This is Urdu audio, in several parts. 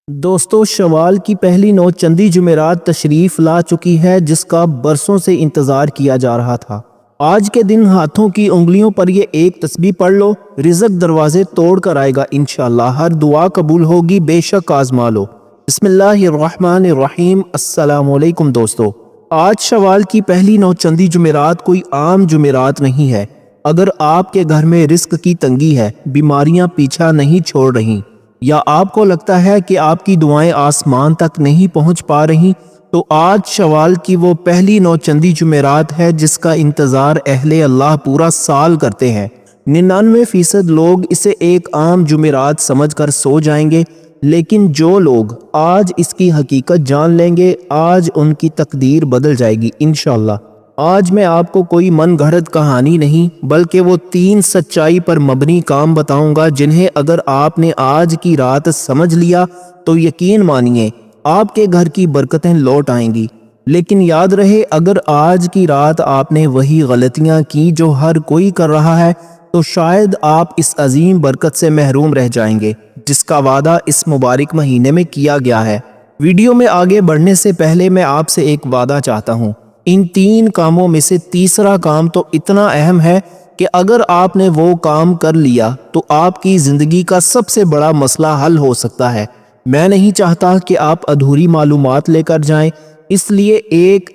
دوستو شوال کی پہلی 9 چندی جمعرات تشریف لا چکی ہے جس کا برسوں سے انتظار کیا جا رہا تھا۔ آج کے دن ہاتھوں کی انگلیوں پر یہ ایک تسبیح پڑھ لو، رزق دروازے توڑ کر آئے گا انشاءاللہ، ہر دعا قبول ہوگی، بے شک آزما لو۔ بسم اللہ الرحمن الرحیم۔ السلام علیکم دوستو، آج شوال کی پہلی 9 چندی جمعرات کوئی عام جمعرات نہیں ہے۔ اگر آپ کے گھر میں رزق کی تنگی ہے، بیماریاں پیچھا نہیں چھوڑ رہی، یا آپ کو لگتا ہے کہ آپ کی دعائیں آسمان تک نہیں پہنچ پا رہی، تو آج شوال کی وہ پہلی 9 چندی جمعرات ہے جس کا انتظار اہل اللہ پورا سال کرتے ہیں۔ 99% لوگ اسے ایک عام جمعرات سمجھ کر سو جائیں گے، لیکن جو لوگ آج اس کی حقیقت جان لیں گے، آج ان کی تقدیر بدل جائے گی انشاءاللہ۔ آج میں آپ کو کوئی من گھڑت کہانی نہیں بلکہ وہ 3 سچائی پر مبنی کام بتاؤں گا جنہیں اگر آپ نے آج کی رات سمجھ لیا تو یقین مانیے آپ کے گھر کی برکتیں لوٹ آئیں گی۔ لیکن یاد رہے، اگر آج کی رات آپ نے وہی غلطیاں کی جو ہر کوئی کر رہا ہے تو شاید آپ اس عظیم برکت سے محروم رہ جائیں گے جس کا وعدہ اس مبارک مہینے میں کیا گیا ہے۔ ویڈیو میں آگے بڑھنے سے پہلے میں آپ سے ایک وعدہ چاہتا ہوں۔ ان 3 کاموں میں سے تیسرا کام تو اتنا اہم ہے کہ اگر آپ نے وہ کام کر لیا تو آپ کی زندگی کا سب سے بڑا مسئلہ حل ہو سکتا ہے۔ میں نہیں چاہتا کہ آپ ادھوری معلومات لے کر جائیں، اس لیے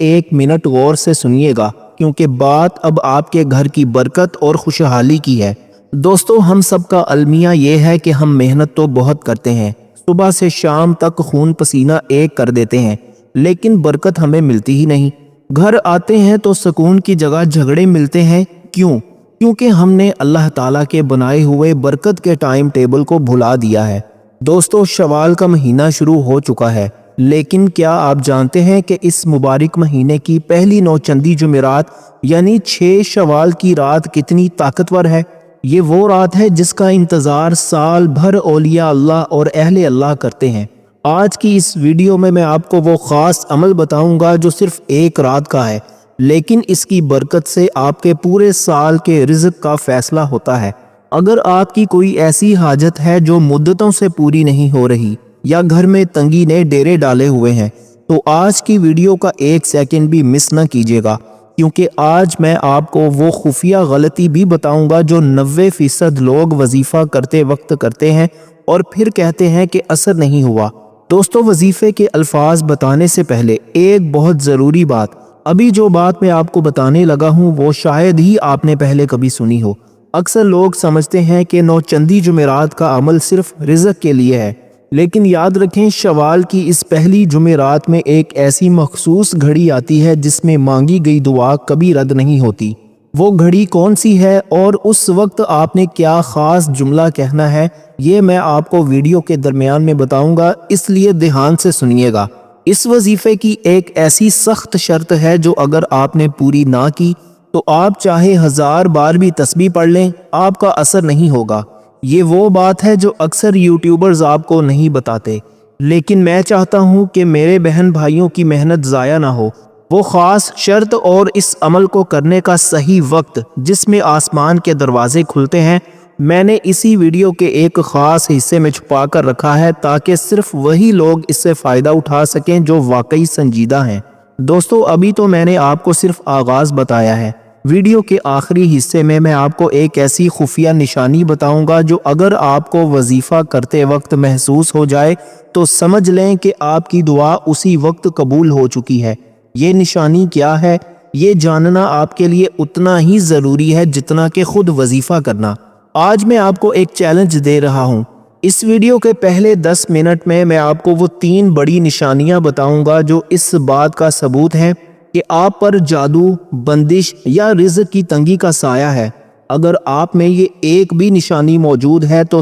ایک منٹ غور سے سنیے گا کیونکہ بات اب آپ کے گھر کی برکت اور خوشحالی کی ہے۔ دوستو، ہم سب کا المیہ یہ ہے کہ ہم محنت تو بہت کرتے ہیں، صبح سے شام تک خون پسینہ ایک کر دیتے ہیں، لیکن برکت ہمیں ملتی ہی نہیں۔ گھر آتے ہیں تو سکون کی جگہ جھگڑے ملتے ہیں، کیوں؟ کیونکہ ہم نے اللہ تعالیٰ کے بنائے ہوئے برکت کے ٹائم ٹیبل کو بھلا دیا ہے۔ دوستو، شوال کا مہینہ شروع ہو چکا ہے، لیکن کیا آپ جانتے ہیں کہ اس مبارک مہینے کی پہلی 9 چندی جمعرات یعنی 6 شوال کی رات کتنی طاقتور ہے؟ یہ وہ رات ہے جس کا انتظار سال بھر اولیاء اللہ اور اہل اللہ کرتے ہیں۔ آج کی اس ویڈیو میں آپ کو وہ خاص عمل بتاؤں گا جو صرف ایک رات کا ہے، لیکن اس کی برکت سے آپ کے پورے سال کے رزق کا فیصلہ ہوتا ہے۔ اگر آپ کی کوئی ایسی حاجت ہے جو مدتوں سے پوری نہیں ہو رہی، یا گھر میں تنگی نے ڈیرے ڈالے ہوئے ہیں، تو آج کی ویڈیو کا 1 سیکنڈ بھی مس نہ کیجیے گا، کیونکہ آج میں آپ کو وہ خفیہ غلطی بھی بتاؤں گا جو 90% لوگ وظیفہ کرتے وقت کرتے ہیں اور پھر کہتے ہیں کہ اثر نہیں ہوا۔ دوستو، وظیفے کے الفاظ بتانے سے پہلے ایک بہت ضروری بات، ابھی جو بات میں آپ کو بتانے لگا ہوں وہ شاید ہی آپ نے پہلے کبھی سنی ہو۔ اکثر لوگ سمجھتے ہیں کہ 9 چندی جمعرات کا عمل صرف رزق کے لیے ہے، لیکن یاد رکھیں شوال کی اس پہلی جمعرات میں ایک ایسی مخصوص گھڑی آتی ہے جس میں مانگی گئی دعا کبھی رد نہیں ہوتی۔ وہ گھڑی کون سی ہے اور اس وقت آپ نے کیا خاص جملہ کہنا ہے، یہ میں آپ کو ویڈیو کے درمیان میں بتاؤں گا، اس لیے دھیان سے سنیے گا۔ اس وظیفے کی ایک ایسی سخت شرط ہے جو اگر آپ نے پوری نہ کی تو آپ چاہے 1000 بار بھی تسبیح پڑھ لیں، آپ کا اثر نہیں ہوگا۔ یہ وہ بات ہے جو اکثر یوٹیوبرز آپ کو نہیں بتاتے، لیکن میں چاہتا ہوں کہ میرے بہن بھائیوں کی محنت ضائع نہ ہو۔ وہ خاص شرط اور اس عمل کو کرنے کا صحیح وقت جس میں آسمان کے دروازے کھلتے ہیں، میں نے اسی ویڈیو کے ایک خاص حصے میں چھپا کر رکھا ہے تاکہ صرف وہی لوگ اس سے فائدہ اٹھا سکیں جو واقعی سنجیدہ ہیں۔ دوستو، ابھی تو میں نے آپ کو صرف آغاز بتایا ہے۔ ویڈیو کے آخری حصے میں آپ کو ایک ایسی خفیہ نشانی بتاؤں گا جو اگر آپ کو وظیفہ کرتے وقت محسوس ہو جائے تو سمجھ لیں کہ آپ کی دعا اسی وقت قبول ہو چکی ہے۔ یہ نشانی کیا ہے، یہ جاننا آپ کے لیے اتنا ہی ضروری ہے جتنا کہ خود وظیفہ کرنا۔ آج میں آپ کو ایک چیلنج دے رہا ہوں۔ اس ویڈیو کے پہلے 10 منٹ میں آپ کو وہ 3 بڑی نشانیاں بتاؤں گا جو اس بات کا ثبوت ہے کہ آپ پر جادو، بندش یا رزق کی تنگی کا سایہ ہے۔ اگر آپ میں یہ ایک بھی نشانی موجود ہے تو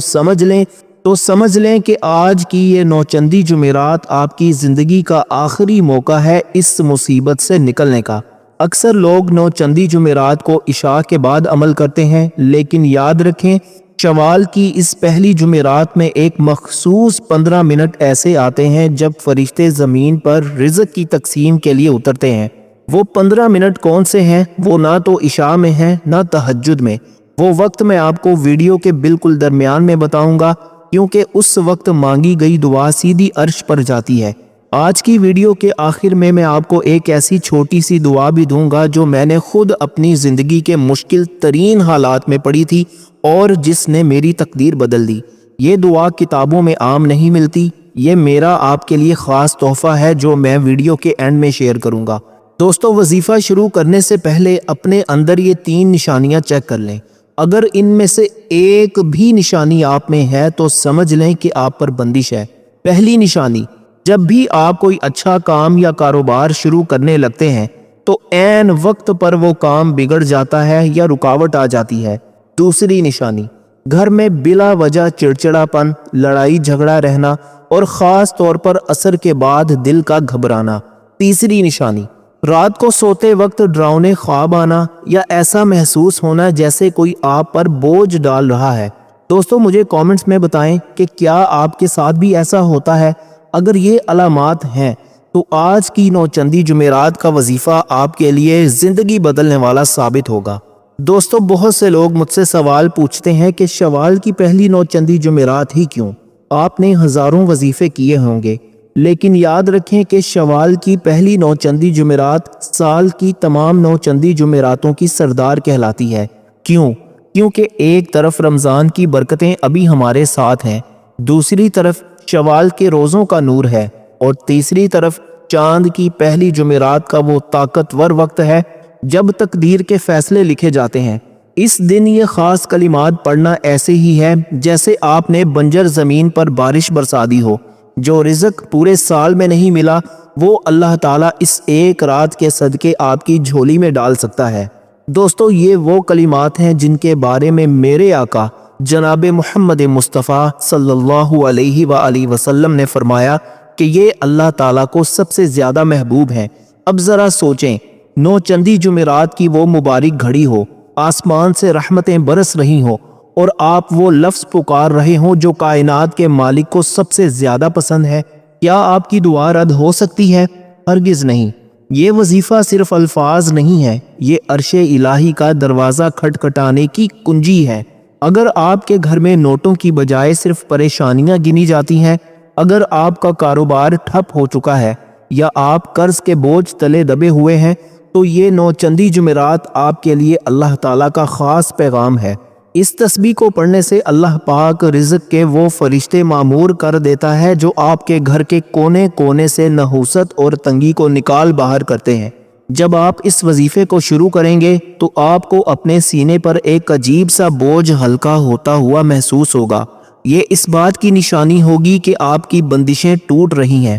سمجھ لیں کہ آج کی یہ 9 چندی جمعرات آپ کی زندگی کا آخری موقع ہے اس مصیبت سے نکلنے کا۔ اکثر لوگ 9 چندی جمعرات کو عشاء کے بعد عمل کرتے ہیں، لیکن یاد رکھیں شوال کی اس پہلی جمعرات میں ایک مخصوص 15 منٹ ایسے آتے ہیں جب فرشتے زمین پر رزق کی تقسیم کے لیے اترتے ہیں۔ وہ 15 منٹ کون سے ہیں؟ وہ نہ تو عشاء میں ہیں نہ تہجد میں۔ وہ وقت میں آپ کو ویڈیو کے بالکل درمیان میں بتاؤں گا۔ کیونکہ اس وقت مانگی گئی دعا سیدھی عرش پر جاتی ہے۔ آج کی ویڈیو کے آخر میں آپ کو ایک ایسی چھوٹی سی دعا بھی دوں گا جو میں نے خود اپنی زندگی کے مشکل ترین حالات میں پڑھی تھی اور جس نے میری تقدیر بدل دی۔ یہ دعا کتابوں میں عام نہیں ملتی، یہ میرا آپ کے لیے خاص تحفہ ہے جو میں ویڈیو کے اینڈ میں شیئر کروں گا۔ دوستو، وظیفہ شروع کرنے سے پہلے اپنے اندر یہ 3 نشانیاں چیک کر لیں۔ اگر ان میں سے ایک بھی نشانی آپ میں ہے تو سمجھ لیں کہ آپ پر بندش ہے۔ پہلی نشانی، جب بھی آپ کوئی اچھا کام یا کاروبار شروع کرنے لگتے ہیں تو عین وقت پر وہ کام بگڑ جاتا ہے یا رکاوٹ آ جاتی ہے۔ دوسری نشانی، گھر میں بلا وجہ چڑچڑاپن، لڑائی جھگڑا رہنا اور خاص طور پر عصر کے بعد دل کا گھبرانا۔ تیسری نشانی، رات کو سوتے وقت ڈراؤنے خواب آنا یا ایسا محسوس ہونا جیسے کوئی آپ پر بوجھ ڈال رہا ہے۔ دوستو، مجھے کامنٹس میں بتائیں کہ کیا آپ کے ساتھ بھی ایسا ہوتا ہے۔ اگر یہ علامات ہیں تو آج کی نوچندی جمعرات کا وظیفہ آپ کے لیے زندگی بدلنے والا ثابت ہوگا۔ دوستو، بہت سے لوگ مجھ سے سوال پوچھتے ہیں کہ شوال کی پہلی نوچندی جمعرات ہی کیوں؟ آپ نے ہزاروں وظیفے کیے ہوں گے، لیکن یاد رکھیں کہ شوال کی پہلی نوچندی جمعرات سال کی تمام نوچندی جمعراتوں کی سردار کہلاتی ہے۔ کیوں؟ کیونکہ ایک طرف رمضان کی برکتیں ابھی ہمارے ساتھ ہیں، دوسری طرف شوال کے روزوں کا نور ہے، اور تیسری طرف چاند کی پہلی جمعرات کا وہ طاقتور وقت ہے جب تقدیر کے فیصلے لکھے جاتے ہیں۔ اس دن یہ خاص کلمات پڑھنا ایسے ہی ہے جیسے آپ نے بنجر زمین پر بارش برسا دی ہو۔ جو رزق پورے سال میں نہیں ملا وہ اللہ تعالیٰ اس ایک رات کے صدقے آپ کی جھولی میں ڈال سکتا ہے۔ دوستو، یہ وہ کلمات ہیں جن کے بارے میں میرے آقا جناب محمد مصطفیٰ صلی اللہ علیہ وآلہ وسلم نے فرمایا کہ یہ اللہ تعالیٰ کو سب سے زیادہ محبوب ہیں۔ اب ذرا سوچیں، نوچندی جمعرات کی وہ مبارک گھڑی ہو، آسمان سے رحمتیں برس رہی ہوں اور آپ وہ لفظ پکار رہے ہوں جو کائنات کے مالک کو سب سے زیادہ پسند ہے۔ کیا آپ کی دعا رد ہو سکتی ہے؟ ہرگز نہیں۔ یہ وظیفہ صرف الفاظ نہیں ہے، یہ عرش الہی کا دروازہ کھٹکھٹانے کی کنجی ہے۔ اگر آپ کے گھر میں نوٹوں کی بجائے صرف پریشانیاں گنی جاتی ہیں، اگر آپ کا کاروبار ٹھپ ہو چکا ہے یا آپ قرض کے بوجھ تلے دبے ہوئے ہیں تو یہ نوچندی جمعرات آپ کے لیے اللہ تعالیٰ کا خاص پیغام ہے۔ اس تسبیح کو پڑھنے سے اللہ پاک رزق کے وہ فرشتے معمور کر دیتا ہے جو آپ کے گھر کے کونے کونے سے نحوست اور تنگی کو نکال باہر کرتے ہیں۔ جب آپ اس وظیفے کو شروع کریں گے تو آپ کو اپنے سینے پر ایک عجیب سا بوجھ ہلکا ہوتا ہوا محسوس ہوگا۔ یہ اس بات کی نشانی ہوگی کہ آپ کی بندشیں ٹوٹ رہی ہیں۔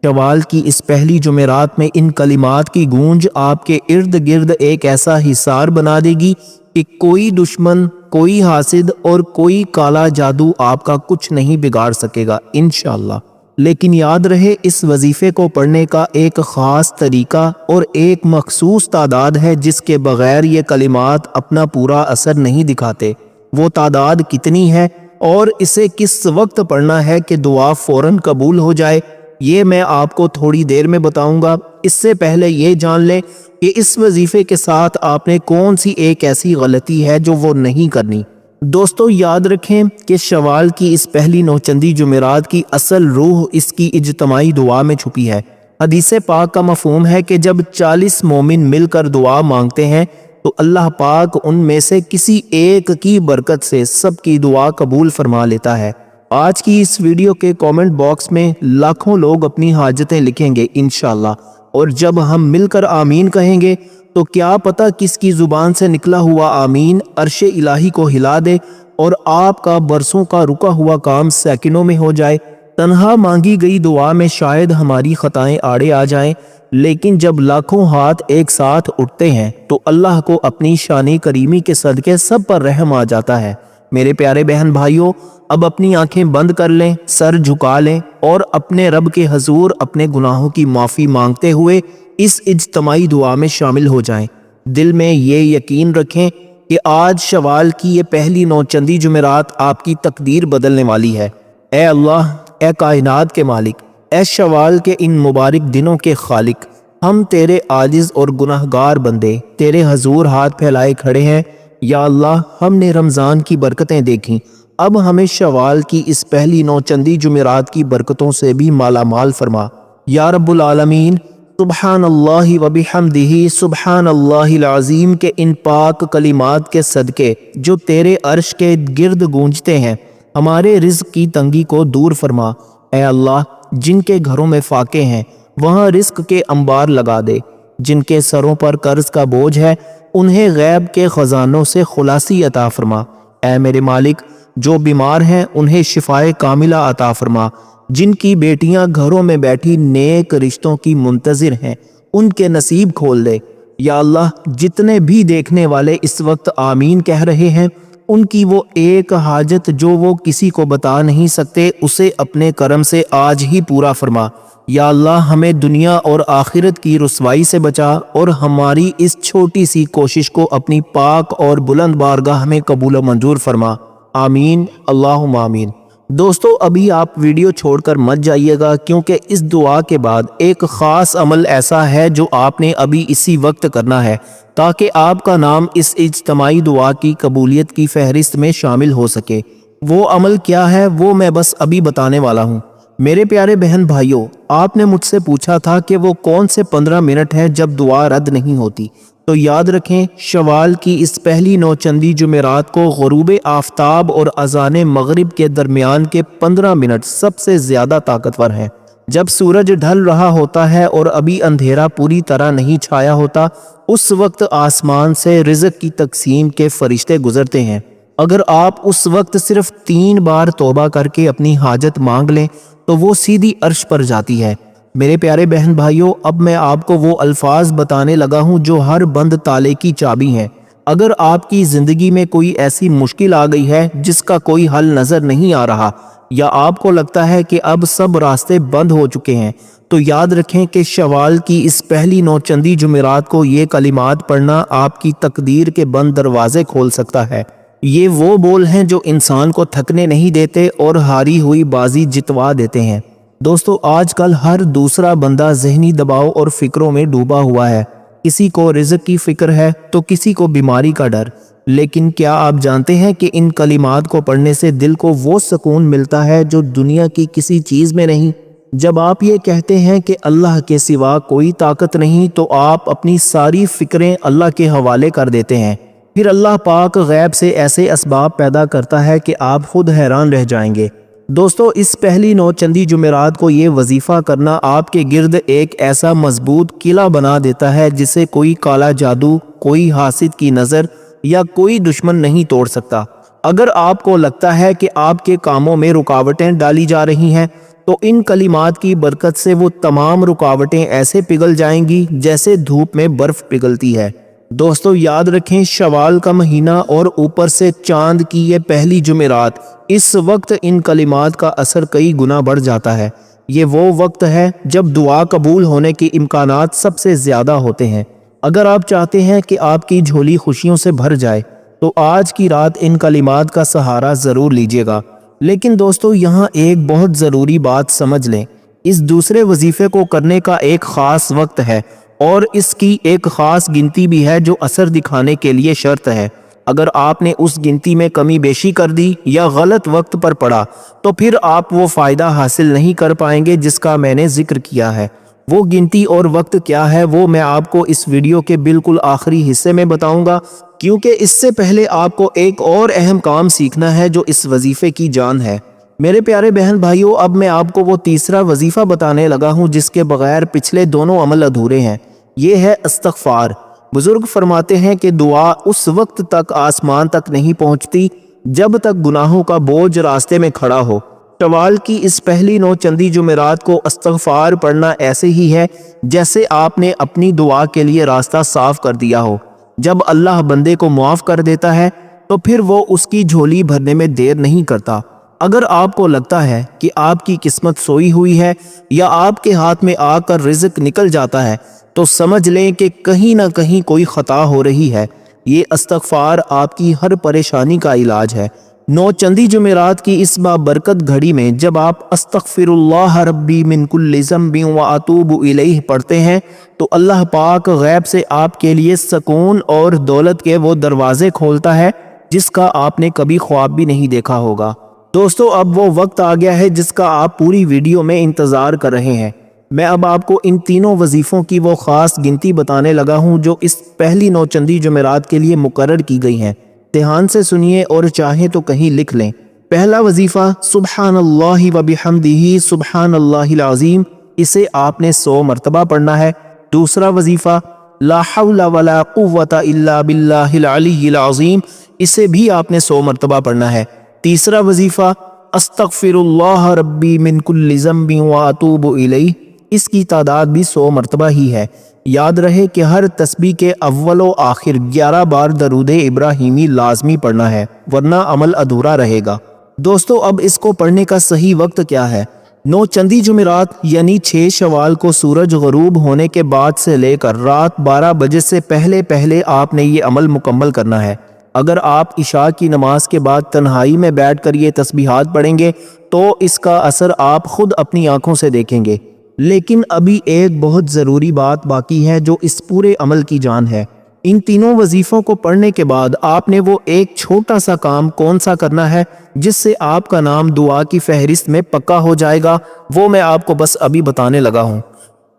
شوال کی اس پہلی جمعرات میں ان کلمات کی گونج آپ کے ارد گرد ایک ایسا حصار بنا دے گی کہ کوئی دشمن، کوئی حاسد اور کوئی کالا جادو آپ کا کچھ نہیں بگاڑ سکے گا انشاءاللہ۔ لیکن یاد رہے، اس وظیفے کو پڑھنے کا ایک خاص طریقہ اور ایک مخصوص تعداد ہے جس کے بغیر یہ کلمات اپنا پورا اثر نہیں دکھاتے۔ وہ تعداد کتنی ہے اور اسے کس وقت پڑھنا ہے کہ دعا فوراً قبول ہو جائے، یہ میں آپ کو تھوڑی دیر میں بتاؤں گا۔ اس سے پہلے یہ جان لیں کہ اس وظیفے کے ساتھ آپ نے کون سی ایک ایسی غلطی ہے جو وہ نہیں کرنی۔ دوستو، یاد رکھیں کہ شوال کی اس پہلی نوچندی جمعرات کی اصل روح اس کی اجتماعی دعا میں چھپی ہے۔ حدیث پاک کا مفہوم ہے کہ جب 40 مومن مل کر دعا مانگتے ہیں تو اللہ پاک ان میں سے کسی ایک کی برکت سے سب کی دعا قبول فرما لیتا ہے۔ آج کی اس ویڈیو کے کامنٹ باکس میں لاکھوں لوگ اپنی حاجتیں لکھیں گے انشاءاللہ، اور جب ہم مل کر آمین کہیں گے تو کیا پتہ کس کی زبان سے نکلا ہوا آمین عرش الہی کو ہلا دے اور آپ کا برسوں کا رکا ہوا کام سیکنڈوں میں ہو جائے۔ تنہا مانگی گئی دعا میں شاید ہماری خطائیں آڑے آ جائیں، لیکن جب لاکھوں ہاتھ ایک ساتھ اٹھتے ہیں تو اللہ کو اپنی شان کریمی کے صدقے سب پر رحم آ جاتا ہے۔ میرے پیارے بہن بھائیوں، اب اپنی آنکھیں بند کر لیں، سر جھکا لیں اور اپنے رب کے حضور اپنے گناہوں کی معافی مانگتے ہوئے اس اجتماعی دعا میں شامل ہو جائیں۔ دل میں یہ یقین رکھیں کہ آج شوال کی یہ پہلی نوچندی جمعرات آپ کی تقدیر بدلنے والی ہے۔ اے اللہ، اے کائنات کے مالک، اے شوال کے ان مبارک دنوں کے خالق، ہم تیرے عاجز اور گناہگار بندے تیرے حضور ہاتھ پھیلائے کھڑے ہیں۔ یا اللہ، ہم نے رمضان کی برکتیں دیکھیں، اب ہمیں شوال کی اس پہلی 9 چندی جمعرات کی برکتوں سے بھی مالا مال فرما۔ یا رب العالمین، سبحان اللہ و بحمدہ سبحان اللہ العظیم کے ان پاک کلمات کے صدقے جو تیرے عرش کے گرد گونجتے ہیں، ہمارے رزق کی تنگی کو دور فرما۔ اے اللہ، جن کے گھروں میں فاقے ہیں وہاں رزق کے انبار لگا دے، جن کے سروں پر قرض کا بوجھ ہے انہیں غیب کے خزانوں سے خلاصی عطا فرما۔ اے میرے مالک، جو بیمار ہیں انہیں شفائے کاملہ عطا فرما، جن کی بیٹیاں گھروں میں بیٹھی نیک رشتوں کی منتظر ہیں ان کے نصیب کھول دے۔ یا اللہ، جتنے بھی دیکھنے والے اس وقت آمین کہہ رہے ہیں ان کی وہ ایک حاجت جو وہ کسی کو بتا نہیں سکتے اسے اپنے کرم سے آج ہی پورا فرما۔ یا اللہ، ہمیں دنیا اور آخرت کی رسوائی سے بچا اور ہماری اس چھوٹی سی کوشش کو اپنی پاک اور بلند بارگاہ میں قبول و منظور فرما۔ آمین، اللہم آمین۔ دوستو، ابھی آپ ویڈیو چھوڑ کر مت جائیے گا، کیونکہ اس دعا کے بعد ایک خاص عمل ایسا ہے جو آپ نے ابھی اسی وقت کرنا ہے تاکہ آپ کا نام اس اجتماعی دعا کی قبولیت کی فہرست میں شامل ہو سکے۔ وہ عمل کیا ہے وہ میں بس ابھی بتانے والا ہوں۔ میرے پیارے بہن بھائیوں، آپ نے مجھ سے پوچھا تھا کہ وہ کون سے 15 منٹ ہیں جب دعا رد نہیں ہوتی، تو یاد رکھیں شوال کی اس پہلی 9 چندی جمعرات کو غروب آفتاب اور اذان مغرب کے درمیان کے 15 منٹ سب سے زیادہ طاقتور ہیں۔ جب سورج ڈھل رہا ہوتا ہے اور ابھی اندھیرا پوری طرح نہیں چھایا ہوتا، اس وقت آسمان سے رزق کی تقسیم کے فرشتے گزرتے ہیں۔ اگر آپ اس وقت صرف 3 بار توبہ کر کے اپنی حاجت مانگ لیں تو وہ سیدھی عرش پر جاتی ہے۔ میرے پیارے بہن بھائیوں، اب میں آپ کو وہ الفاظ بتانے لگا ہوں جو ہر بند تالے کی چابی ہیں۔ اگر آپ کی زندگی میں کوئی ایسی مشکل آ گئی ہے جس کا کوئی حل نظر نہیں آ رہا، یا آپ کو لگتا ہے کہ اب سب راستے بند ہو چکے ہیں، تو یاد رکھیں کہ شوال کی اس پہلی 9 چندی جمعرات کو یہ کلمات پڑھنا آپ کی تقدیر کے بند دروازے کھول سکتا ہے۔ یہ وہ بول ہیں جو انسان کو تھکنے نہیں دیتے اور ہاری ہوئی بازی جتوا دیتے ہیں۔ دوستو، آج کل ہر دوسرا بندہ ذہنی دباؤ اور فکروں میں ڈوبا ہوا ہے۔ کسی کو رزق کی فکر ہے تو کسی کو بیماری کا ڈر، لیکن کیا آپ جانتے ہیں کہ ان کلمات کو پڑھنے سے دل کو وہ سکون ملتا ہے جو دنیا کی کسی چیز میں نہیں؟ جب آپ یہ کہتے ہیں کہ اللہ کے سوا کوئی طاقت نہیں تو آپ اپنی ساری فکریں اللہ کے حوالے کر دیتے ہیں۔ پھر اللہ پاک غیب سے ایسے اسباب پیدا کرتا ہے کہ آپ خود حیران رہ جائیں گے۔ دوستو، اس پہلی 9 چندی جمعرات کو یہ وظیفہ کرنا آپ کے گرد ایک ایسا مضبوط قلعہ بنا دیتا ہے جسے کوئی کالا جادو، کوئی حاسد کی نظر یا کوئی دشمن نہیں توڑ سکتا۔ اگر آپ کو لگتا ہے کہ آپ کے کاموں میں رکاوٹیں ڈالی جا رہی ہیں تو ان کلمات کی برکت سے وہ تمام رکاوٹیں ایسے پگھل جائیں گی جیسے دھوپ میں برف پگھلتی ہے۔ دوستو، یاد رکھیں شوال کا مہینہ اور اوپر سے چاند کی یہ پہلی جمعرات، اس وقت ان کلمات کا اثر کئی گنا بڑھ جاتا ہے۔ یہ وہ وقت ہے جب دعا قبول ہونے کے امکانات سب سے زیادہ ہوتے ہیں۔ اگر آپ چاہتے ہیں کہ آپ کی جھولی خوشیوں سے بھر جائے تو آج کی رات ان کلمات کا سہارا ضرور لیجیے گا۔ لیکن دوستو، یہاں ایک بہت ضروری بات سمجھ لیں، اس دوسرے وظیفے کو کرنے کا ایک خاص وقت ہے اور اس کی ایک خاص گنتی بھی ہے جو اثر دکھانے کے لیے شرط ہے۔ اگر آپ نے اس گنتی میں کمی بیشی کر دی یا غلط وقت پر پڑا تو پھر آپ وہ فائدہ حاصل نہیں کر پائیں گے جس کا میں نے ذکر کیا ہے۔ وہ گنتی اور وقت کیا ہے وہ میں آپ کو اس ویڈیو کے بالکل آخری حصے میں بتاؤں گا، کیونکہ اس سے پہلے آپ کو ایک اور اہم کام سیکھنا ہے جو اس وظیفے کی جان ہے۔ میرے پیارے بہن بھائیوں، اب میں آپ کو وہ تیسرا وظیفہ بتانے لگا ہوں جس کے بغیر پچھلے دونوں عمل ادھورے ہیں۔ یہ ہے استغفار۔ بزرگ فرماتے ہیں کہ دعا اس وقت تک آسمان تک نہیں پہنچتی جب تک گناہوں کا بوجھ راستے میں کھڑا ہو۔ شوال کی اس پہلی 9 چندی جمعرات کو استغفار پڑھنا ایسے ہی ہے جیسے آپ نے اپنی دعا کے لیے راستہ صاف کر دیا ہو۔ جب اللہ بندے کو معاف کر دیتا ہے تو پھر وہ اس کی جھولی بھرنے میں دیر نہیں کرتا۔ اگر آپ کو لگتا ہے کہ آپ کی قسمت سوئی ہوئی ہے یا آپ کے ہاتھ میں آ کر رزق نکل جاتا ہے تو سمجھ لیں کہ کہیں نہ کہیں کوئی خطا ہو رہی ہے۔ یہ استغفار آپ کی ہر پریشانی کا علاج ہے۔ 9 چندی جمعرات کی اس بابرکت گھڑی میں جب آپ استغفر اللہ ربی من کل ذنب واتوب الیہ پڑھتے ہیں تو اللہ پاک غیب سے آپ کے لیے سکون اور دولت کے وہ دروازے کھولتا ہے جس کا آپ نے کبھی خواب بھی نہیں دیکھا ہوگا۔ دوستو اب وہ وقت آ گیا ہے جس کا آپ پوری ویڈیو میں انتظار کر رہے ہیں۔ میں اب آپ کو ان تینوں وظیفوں کی وہ خاص گنتی بتانے لگا ہوں جو اس پہلی 9 چندی جمعرات کے لیے مقرر کی گئی ہیں۔ دھیان سے سنیے اور چاہیں تو کہیں لکھ لیں۔ پہلا وظیفہ سبحان اللہ و بحمدہ سبحان اللہ العظیم، اسے آپ نے 100 مرتبہ پڑھنا ہے۔ دوسرا وظیفہ لا حول ولا قوت الا باللہ العلی العظیم، اسے بھی آپ نے 100 مرتبہ پڑھنا ہے۔ تیسرا وظیفہ استغفر اللہ ربی من کل ذنب واتوب الیہ، اس کی تعداد بھی 100 مرتبہ ہی ہے۔ یاد رہے کہ ہر تسبیح کے اول و آخر 11 بار درود ابراہیمی لازمی پڑھنا ہے، ورنہ عمل ادھورا رہے گا۔ دوستو اب اس کو پڑھنے کا صحیح وقت کیا ہے؟ 9 چندی جمعرات یعنی 6 شوال کو سورج غروب ہونے کے بعد سے لے کر رات 12 بجے سے پہلے آپ نے یہ عمل مکمل کرنا ہے۔ اگر آپ عشاء کی نماز کے بعد تنہائی میں بیٹھ کر یہ تسبیحات پڑھیں گے تو اس کا اثر آپ خود اپنی آنکھوں سے دیکھیں گے۔ لیکن ابھی ایک بہت ضروری بات باقی ہے جو اس پورے عمل کی جان ہے۔ ان تینوں وظیفوں کو پڑھنے کے بعد آپ نے وہ ایک چھوٹا سا کام کون سا کرنا ہے جس سے آپ کا نام دعا کی فہرست میں پکا ہو جائے گا، وہ میں آپ کو بس ابھی بتانے لگا ہوں۔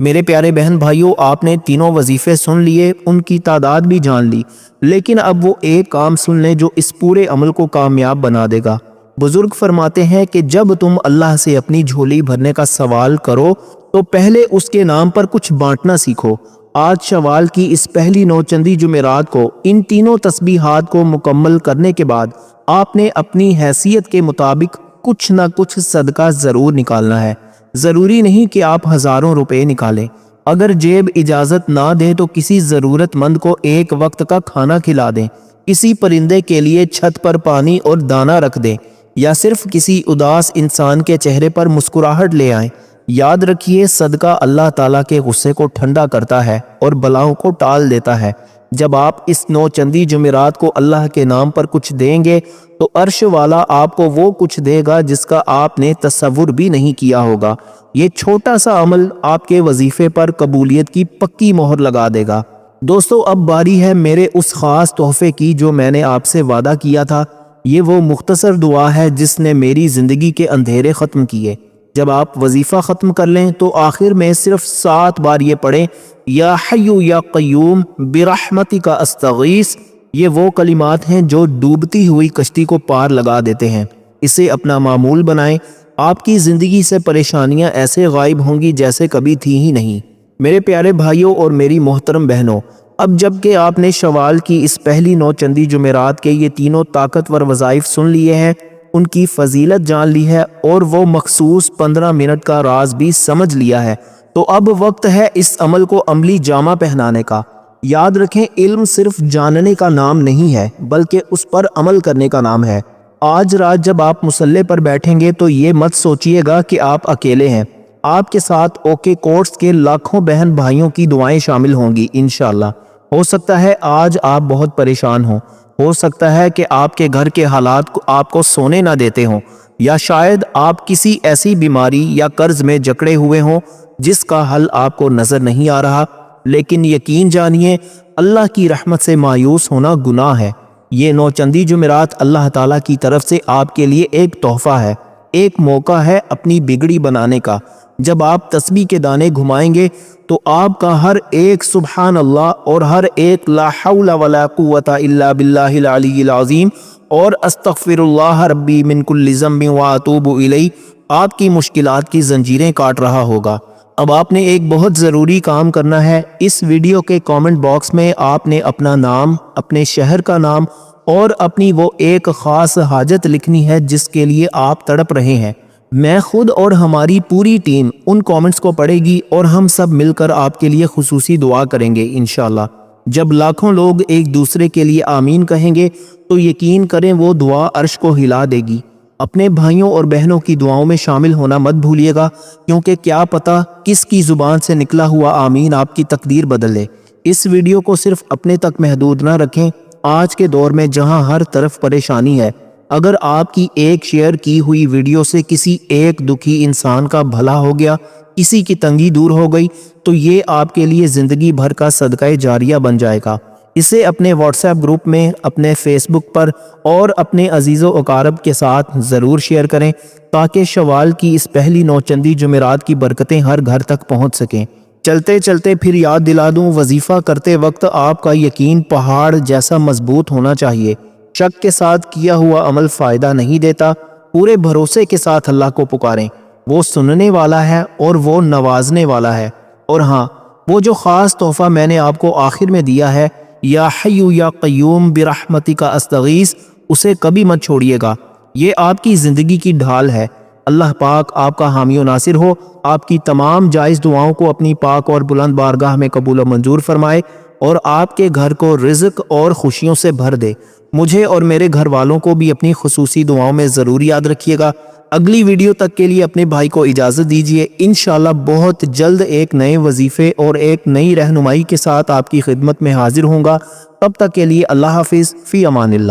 میرے پیارے بہن بھائیوں، آپ نے تینوں وظیفے سن لیے، ان کی تعداد بھی جان لی، لیکن اب وہ ایک کام سن لیں جو اس پورے عمل کو کامیاب بنا دے گا۔ بزرگ فرماتے ہیں کہ جب تم اللہ سے اپنی جھولی بھرنے کا سوال کرو تو پہلے اس کے نام پر کچھ بانٹنا سیکھو۔ آج شوال کی اس پہلی 9 چندی جمعرات کو ان تینوں تسبیحات کو مکمل کرنے کے بعد آپ نے اپنی حیثیت کے مطابق کچھ نہ کچھ صدقہ ضرور نکالنا ہے۔ ضروری نہیں کہ آپ ہزاروں روپے نکالیں، اگر جیب اجازت نہ دے تو کسی ضرورت مند کو ایک وقت کا کھانا کھلا دیں، کسی پرندے کے لیے چھت پر پانی اور دانہ رکھ دیں، یا صرف کسی اداس انسان کے چہرے پر مسکراہٹ لے آئیں۔ یاد رکھیے صدقہ اللہ تعالیٰ کے غصے کو ٹھنڈا کرتا ہے اور بلاؤں کو ٹال دیتا ہے۔ جب آپ اس 9 چندی جمعرات کو اللہ کے نام پر کچھ دیں گے تو عرش والا آپ کو وہ کچھ دے گا جس کا آپ نے تصور بھی نہیں کیا ہوگا۔ یہ چھوٹا سا عمل آپ کے وظیفے پر قبولیت کی پکی مہر لگا دے گا۔ دوستو اب باری ہے میرے اس خاص تحفے کی جو میں نے آپ سے وعدہ کیا تھا۔ یہ وہ مختصر دعا ہے جس نے میری زندگی کے اندھیرے ختم کیے۔ جب آپ وظیفہ ختم کر لیں تو آخر میں صرف 7 بار یہ پڑھیں، یا حی یا قیوم برحمتک استغیث۔ یہ وہ کلمات ہیں جو ڈوبتی ہوئی کشتی کو پار لگا دیتے ہیں۔ اسے اپنا معمول بنائیں، آپ کی زندگی سے پریشانیاں ایسے غائب ہوں گی جیسے کبھی تھی ہی نہیں۔ میرے پیارے بھائیوں اور میری محترم بہنوں، اب جب کہ آپ نے شوال کی اس پہلی 9 چندی جمعرات کے یہ تینوں طاقتور وظائف سن لیے ہیں، ان کی فضیلت جان لی ہے اور وہ مخصوص 15 منٹ کا راز بھی سمجھ لیا ہے، تو اب وقت ہے اس عمل کو عملی جامہ پہنانے کا۔ یاد رکھیں علم صرف جاننے کا نام نہیں ہے بلکہ اس پر عمل کرنے کا نام ہے۔ آج رات جب آپ مصلی پر بیٹھیں گے تو یہ مت سوچئے گا کہ آپ اکیلے ہیں، آپ کے ساتھ اوکے کورس کے لاکھوں بہن بھائیوں کی دعائیں شامل ہوں گی انشاءاللہ۔ ہو سکتا ہے آج آپ بہت پریشان ہوں، ہو سکتا ہے کہ آپ کے گھر کے حالات آپ کو سونے نہ دیتے ہوں، یا شاید آپ کسی ایسی بیماری یا قرض میں جکڑے ہوئے ہوں جس کا حل آپ کو نظر نہیں آ رہا، لیکن یقین جانیے اللہ کی رحمت سے مایوس ہونا گناہ ہے۔ یہ 9 چندی جمعرات اللہ تعالیٰ کی طرف سے آپ کے لیے ایک تحفہ ہے، ایک موقع ہے اپنی بگڑی بنانے کا۔ جب آپ تسبیح کے دانے گھمائیں گے تو آپ کا ہر ایک سبحان اللہ اور ہر ایک لا حول ولا قوت الا باللہ العلی العظیم اور استغفر اللہ ربی من کل ذنب واتوب الیہ آپ کی مشکلات کی زنجیریں کاٹ رہا ہوگا۔ اب آپ نے ایک بہت ضروری کام کرنا ہے۔ اس ویڈیو کے کامنٹ باکس میں آپ نے اپنا نام، اپنے شہر کا نام اور اپنی وہ ایک خاص حاجت لکھنی ہے جس کے لیے آپ تڑپ رہے ہیں۔ میں خود اور ہماری پوری ٹیم ان کامنٹس کو پڑھے گی اور ہم سب مل کر آپ کے لیے خصوصی دعا کریں گے انشاءاللہ۔ جب لاکھوں لوگ ایک دوسرے کے لیے آمین کہیں گے تو یقین کریں وہ دعا عرش کو ہلا دے گی۔ اپنے بھائیوں اور بہنوں کی دعاؤں میں شامل ہونا مت بھولیے گا، کیونکہ کیا پتہ کس کی زبان سے نکلا ہوا آمین آپ کی تقدیر بدل دے۔ اس ویڈیو کو صرف اپنے تک محدود نہ رکھیں۔ آج کے دور میں جہاں ہر طرف پریشانی ہے، اگر آپ کی ایک شیئر کی ہوئی ویڈیو سے کسی ایک دکھی انسان کا بھلا ہو گیا، کسی کی تنگی دور ہو گئی، تو یہ آپ کے لیے زندگی بھر کا صدقہ جاریہ بن جائے گا۔ اسے اپنے واٹس ایپ گروپ میں، اپنے فیس بک پر اور اپنے عزیز و اقارب کے ساتھ ضرور شیئر کریں تاکہ شوال کی اس پہلی نوچندی جمعرات کی برکتیں ہر گھر تک پہنچ سکیں۔ چلتے چلتے پھر یاد دلا دوں، وظیفہ کرتے وقت آپ کا یقین پہاڑ جیسا مضبوط ہونا چاہیے۔ شک کے ساتھ کیا ہوا عمل فائدہ نہیں دیتا، پورے بھروسے کے ساتھ اللہ کو پکاریں، وہ سننے والا ہے اور وہ نوازنے والا ہے۔ اور ہاں، وہ جو خاص تحفہ میں نے آپ کو آخر میں دیا ہے، یا حی یا قیوم برحمتک استغیث، اسے کبھی مت چھوڑیے گا، یہ آپ کی زندگی کی ڈھال ہے۔ اللہ پاک آپ کا حامی و ناصر ہو، آپ کی تمام جائز دعاؤں کو اپنی پاک اور بلند بارگاہ میں قبول و منظور فرمائے اور آپ کے گھر کو رزق اور خوشیوں سے بھر دے۔ مجھے اور میرے گھر والوں کو بھی اپنی خصوصی دعاؤں میں ضرور یاد رکھیے گا۔ اگلی ویڈیو تک کے لیے اپنے بھائی کو اجازت دیجیے، انشاءاللہ بہت جلد ایک نئے وظیفے اور ایک نئی رہنمائی کے ساتھ آپ کی خدمت میں حاضر ہوں گا۔ تب تک کے لیے اللہ حافظ، فی امان اللہ۔